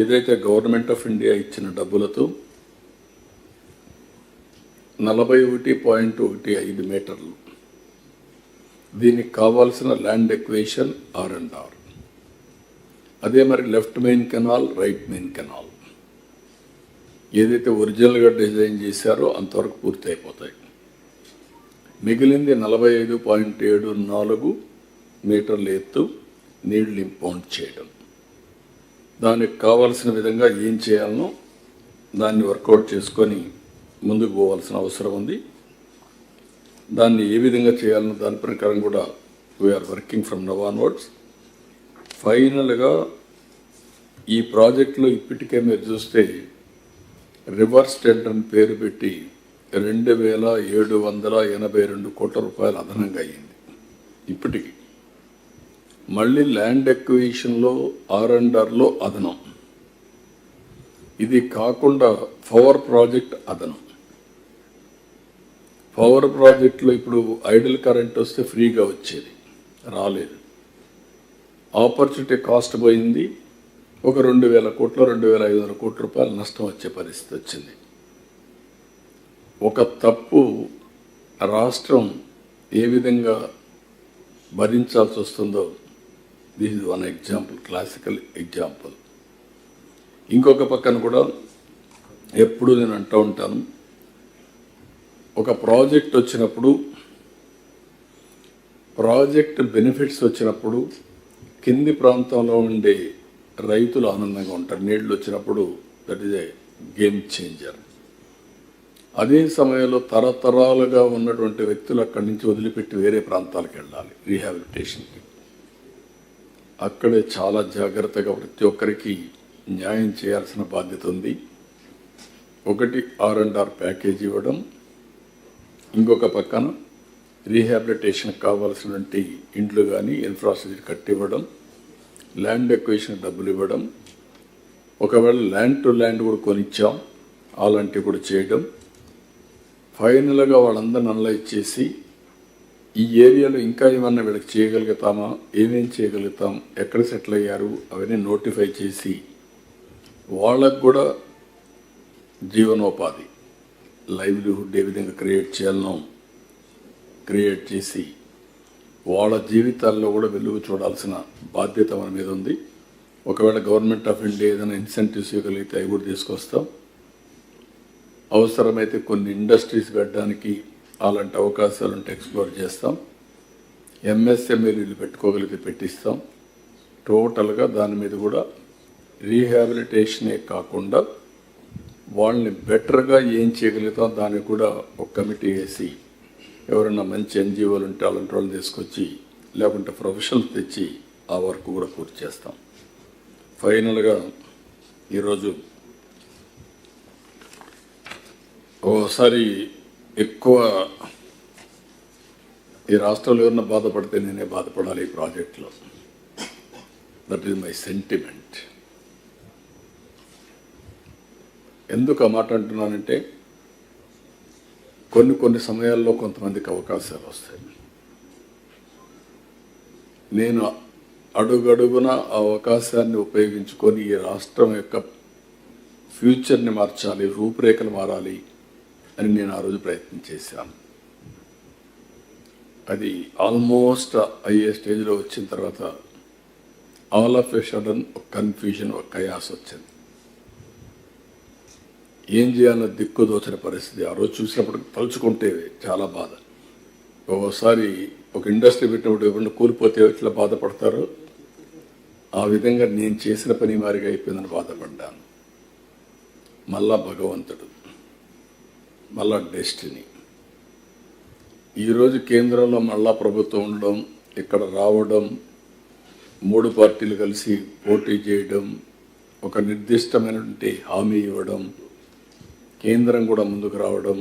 ఏదైతే government of India ఇచ్చిన డబ్బులతో 41.15 మీటర్లు దీనికి కావాల్సిన ల్యాండ్ ఎక్వేషన్ R&R. అదే మరి left main canal, right main canal ఏదైతే ఒరిజినల్గా డిజైన్ చేశారో అంతవరకు పూర్తి అయిపోతాయి. మిగిలింది 45.74 మీటర్ల ఎత్తు నీళ్లు ఇంపౌండ్ చేయడం. దానికి కావాల్సిన విధంగా ఏం చేయాలనో దాన్ని వర్కౌట్ చేసుకొని ముందుకు పోవాల్సిన అవసరం ఉంది. దాన్ని ఏ విధంగా చేయాలనో దాని ప్రకారం కూడా we're working from now onwards. ఫైనల్గా ఈ ప్రాజెక్టులో ఇప్పటికే మీరు చూస్తే రివర్స్ టెండర్ అని పేరు పెట్టి 2,782 కోట్ల రూపాయలు అదనంగా అయ్యింది. ఇప్పటికి మళ్ళీ ల్యాండ్ ఎక్విజిషన్లో R&Rలో అదనం. ఇది కాకుండా పవర్ ప్రాజెక్ట్ అదనం. పవర్ ప్రాజెక్టులో ఇప్పుడు ఐడిల్ కరెంట్ వస్తే ఫ్రీగా వచ్చేది, రాలేదు. ఆపర్చునిటీ కాస్ట్ పోయింది. ఒక 2,000 కోట్లు 2,500 కోట్ల రూపాయలు నష్టం వచ్చే పరిస్థితి వచ్చింది. ఒక తప్పు రాష్ట్రం ఏ విధంగా భరించాల్సి వస్తుందో this is one example, classical example. ఇంకొక పక్కన కూడా ఎప్పుడు నేను అంటూ ఉంటాను, ఒక ప్రాజెక్ట్ వచ్చినప్పుడు, ప్రాజెక్ట్ బెనిఫిట్స్ వచ్చినప్పుడు కింది ప్రాంతంలో ఉండే రైతులు ఆనందంగా ఉంటారు. నీళ్లు వచ్చినప్పుడు that is a game changer. అదే సమయంలో తరతరాలుగా ఉన్నటువంటి వ్యక్తులు అక్కడి నుంచి వదిలిపెట్టి వేరే ప్రాంతాలకు వెళ్ళాలి రీహాబిలిటేషన్కి. అక్కడే చాలా జాగ్రత్తగా ప్రతి ఒక్కరికి న్యాయం చేయాల్సిన బాధ్యత ఉంది. ఒకటి R&R ప్యాకేజ్ ఇవ్వడం, ఇంకొక పక్కన రీహాబిలిటేషన్కి కావాల్సినటువంటి ఇండ్లు కానీ ఇన్ఫ్రాస్ట్రక్చర్ కట్టివ్వడం, ల్యాండ్ ఎక్విజిషన్ డబ్బులు ఇవ్వడం, ఒకవేళ ల్యాండ్ టు ల్యాండ్ కూడా కొనిచ్చాం అలాంటివి కూడా చేయడం. ఫైనల్గా వాళ్ళందరిని అనలైజ్ చేసి ఈ ఏరియాలో ఇంకా ఏమన్నా వీళ్ళకి చేయగలుగుతామా, ఏమేం చేయగలుగుతాం, ఎక్కడ సెటిల్ అయ్యారు అవన్నీ నోటిఫై చేసి వాళ్ళకు కూడా జీవనోపాధి లైవ్లీహుడ్ ఏ విధంగా క్రియేట్ చేయాలనో క్రియేట్ చేసి వాళ్ళ జీవితాల్లో కూడా వెలుగు చూడాల్సిన బాధ్యత మన మీద ఉంది. ఒకవేళ గవర్నమెంట్ ఆఫ్ ఇండియా ఏదైనా ఇన్సెంటివ్స్ ఇవ్వగలిగితే అవి కూడా తీసుకొస్తాం. అవసరమైతే కొన్ని ఇండస్ట్రీస్ పెట్టడానికి అలాంటి అవకాశాలు ఉంటే ఎక్స్ప్లోర్ చేస్తాం. MSMEలు పెట్టుకోగలిగితే పెట్టిస్తాం. టోటల్గా దాని మీద కూడా రీహాబిలిటేషనే కాకుండా వాళ్ళని బెటర్గా ఏం చేయగలుగుతాం దానికి కూడా ఒక కమిటీ వేసి ఎవరైనా మంచి NGOలు ఉంటే అలాంటి వాళ్ళు తీసుకొచ్చి లేకుంటే ప్రొఫెషనల్స్ తెచ్చి ఆ వర్క్ కూడా పూర్తి చేస్తాం. ఫైనల్గా ఈరోజు ఓసారి ఎక్కువ ఈ రాష్ట్రంలో ఎవరన్నా బాధపడితే నేనే బాధపడాలి ఈ ప్రాజెక్టులో. That is my sentiment. ఎందుకు ఆ మాట అంటున్నానంటే కొన్ని సమయాల్లో కొంతమందికి అవకాశాలు వస్తాయి. నేను అడుగడుగున ఆ అవకాశాన్ని ఉపయోగించుకొని ఈ రాష్ట్రం యొక్క ఫ్యూచర్ని మార్చాలి, రూపురేఖలు మారాలి అని నేను ఆ రోజు ప్రయత్నం చేశాను. అది ఆల్మోస్ట్ అయ్యే స్టేజ్లో వచ్చిన తర్వాత ఆల్ ఆఫ్ ఎ సడన్ ఒక కన్ఫ్యూజన్, ఒక కయాస్ వచ్చింది. ఏం చేయాలో దిక్కుదోచని పరిస్థితి. ఆ రోజు చూసినప్పుడు తలుచుకుంటే చాలా బాధ. ఒక్కోసారి ఒక ఇండస్ట్రీ పెట్టినప్పుడు ఎవరైనా కూలిపోతే ఎట్లా బాధపడతారో ఆ విధంగా నేను చేసిన పని మారిగా అయిపోయిందని బాధపడ్డాను. మళ్ళా భగవంతుడు, మళ్ళా డెస్టినీ. ఈరోజు కేంద్రంలో మళ్ళా ప్రభుత్వం ఉండడం, ఇక్కడ రావడం, 3 పార్టీలు కలిసి పోటీ చేయడం, ఒక నిర్దిష్టమైనటువంటి హామీ ఇవ్వడం, కేంద్రం కూడా ముందుకు రావడం,